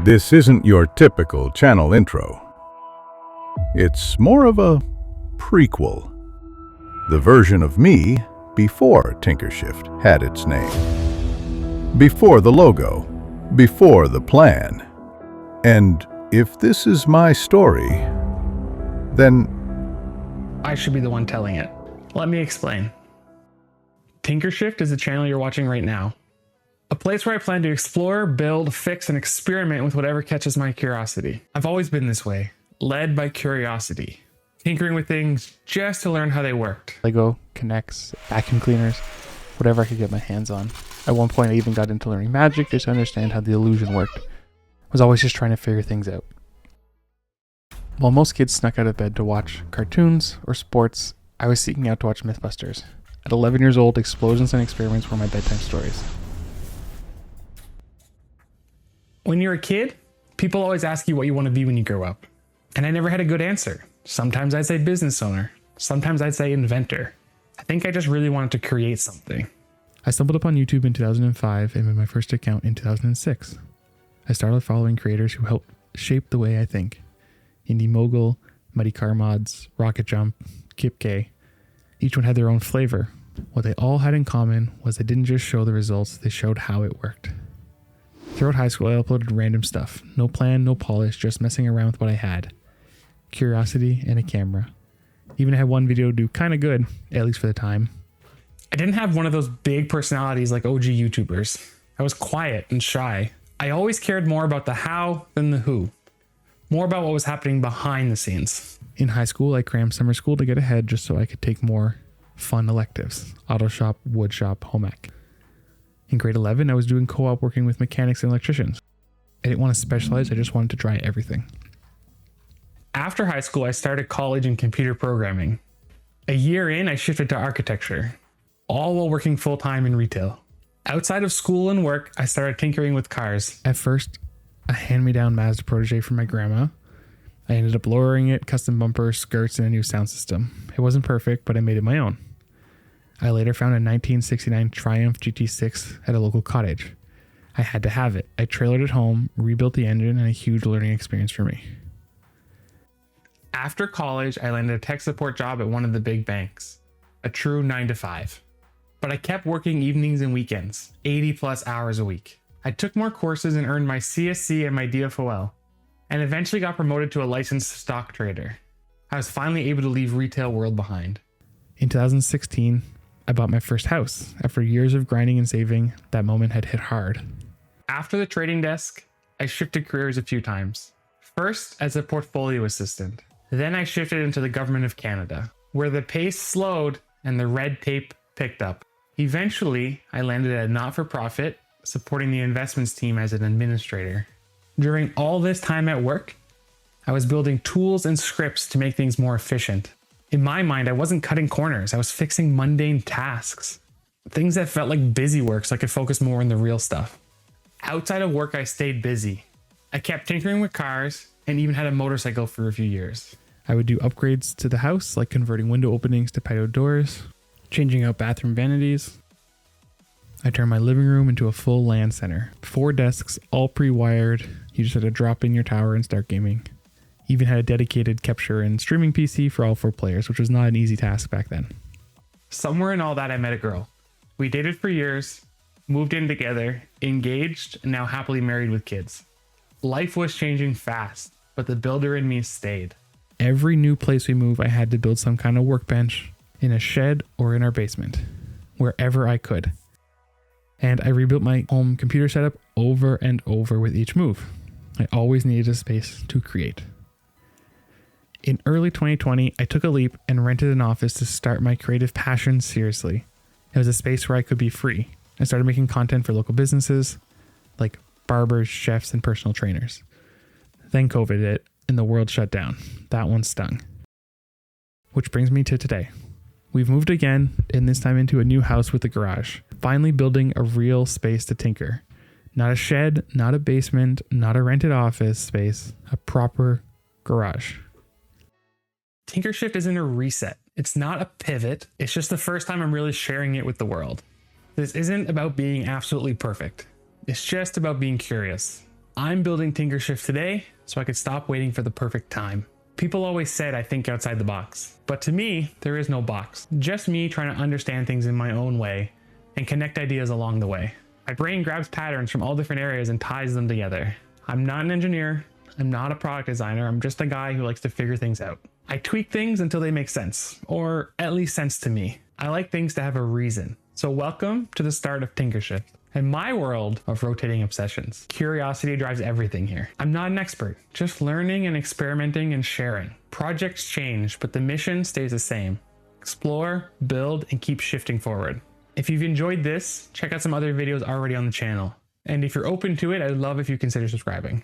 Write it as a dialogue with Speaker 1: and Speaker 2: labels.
Speaker 1: This isn't your typical channel intro. It's more of a prequel. The version of me before TinkrShift had its name. Before the logo. Before the plan. And if this is my story, then
Speaker 2: I should be the one telling it. Let me explain. TinkrShift is the channel you're watching right now. A place where I plan to explore, build, fix, and experiment with whatever catches my curiosity. I've always been this way, led by curiosity. Tinkering with things just to learn how they worked.
Speaker 3: Lego, Connects, vacuum cleaners, whatever I could get my hands on. At one point I even got into learning magic just to understand how the illusion worked. I was always just trying to figure things out. While most kids snuck out of bed to watch cartoons or sports, I was seeking out to watch Mythbusters. At 11 years old, explosions and experiments were my bedtime stories.
Speaker 2: When you're a kid, people always ask you what you want to be when you grow up. And I never had a good answer. Sometimes I'd say business owner. Sometimes I'd say inventor. I think I just really wanted to create something.
Speaker 3: I stumbled upon YouTube in 2005 and made my first account in 2006. I started following creators who helped shape the way I think. Indie Mogul, Muddy Car Mods, Rocket Jump, Kip K. Each one had their own flavor. What they all had in common was they didn't just show the results, they showed how it worked. Throughout high school, I uploaded random stuff. No plan, no polish, just messing around with what I had. Curiosity and a camera. Even had one video do kind of good, at least for the time.
Speaker 2: I didn't have one of those big personalities like OG YouTubers. I was quiet and shy. I always cared more about the how than the who. More about what was happening behind the scenes.
Speaker 3: In high school, I crammed summer school to get ahead just so I could take more fun electives. Auto shop, wood shop, home ec. In grade 11, I was doing co-op working with mechanics and electricians. I didn't want to specialize, I just wanted to try everything.
Speaker 2: After high school, I started college in computer programming. A year in, I shifted to architecture, all while working full-time in retail. Outside of school and work, I started tinkering with cars.
Speaker 3: At first, a hand-me-down Mazda Protege from my grandma. I ended up lowering it, custom bumpers, skirts, and a new sound system. It wasn't perfect, but I made it my own. I later found a 1969 Triumph GT6 at a local cottage. I had to have it. I trailered it home, rebuilt the engine, and a huge learning experience for me.
Speaker 2: After college, I landed a tech support job at one of the big banks. A true 9-to-5. But I kept working evenings and weekends, 80 plus hours a week. I took more courses and earned my CSC and my DFOL, and eventually got promoted to a licensed stock trader. I was finally able to leave retail world behind.
Speaker 3: In 2016, I bought my first house. After years of grinding and saving, that moment had hit hard.
Speaker 2: After the trading desk, I shifted careers a few times. First, as a portfolio assistant. Then I shifted into the government of Canada, where the pace slowed and the red tape picked up. Eventually, I landed at a not-for-profit, supporting the investments team as an administrator. During all this time at work, I was building tools and scripts to make things more efficient. In my mind, I wasn't cutting corners. I was fixing mundane tasks. Things that felt like busy work so I could focus more on the real stuff. Outside of work, I stayed busy. I kept tinkering with cars and even had a motorcycle for a few years.
Speaker 3: I would do upgrades to the house, like converting window openings to patio doors, changing out bathroom vanities. I turned my living room into a full LAN center. 4 desks, all pre-wired. You just had to drop in your tower and start gaming. Even had a dedicated capture and streaming PC for all 4 players, which was not an easy task back then.
Speaker 2: Somewhere in all that, I met a girl. We dated for years, moved in together, engaged, and now happily married with kids. Life was changing fast, but the builder in me stayed.
Speaker 3: Every new place we moved, I had to build some kind of workbench in a shed or in our basement, wherever I could. And I rebuilt my home computer setup over and over with each move. I always needed a space to create. In early 2020, I took a leap and rented an office to start my creative passion seriously. It was a space where I could be free. I started making content for local businesses, like barbers, chefs, and personal trainers. Then COVID hit, and the world shut down. That one stung. Which brings me to today. We've moved again, and this time into a new house with a garage. Finally building a real space to tinker. Not a shed, not a basement, not a rented office space, a proper garage.
Speaker 2: TinkrShift isn't a reset. It's not a pivot. It's just the first time I'm really sharing it with the world. This isn't about being absolutely perfect. It's just about being curious. I'm building TinkrShift today so I could stop waiting for the perfect time. People always said I think outside the box, but to me, there is no box. Just me trying to understand things in my own way and connect ideas along the way. My brain grabs patterns from all different areas and ties them together. I'm not an engineer. I'm not a product designer. I'm just a guy who likes to figure things out. I tweak things until they make sense, or at least sense to me. I like things to have a reason. So welcome to the start of TinkrShift and my world of rotating obsessions. Curiosity drives everything here. I'm not an expert, just learning and experimenting and sharing. Projects change, but the mission stays the same. Explore, build, and keep shifting forward. If you've enjoyed this, check out some other videos already on the channel. And if you're open to it, I'd love if you consider subscribing.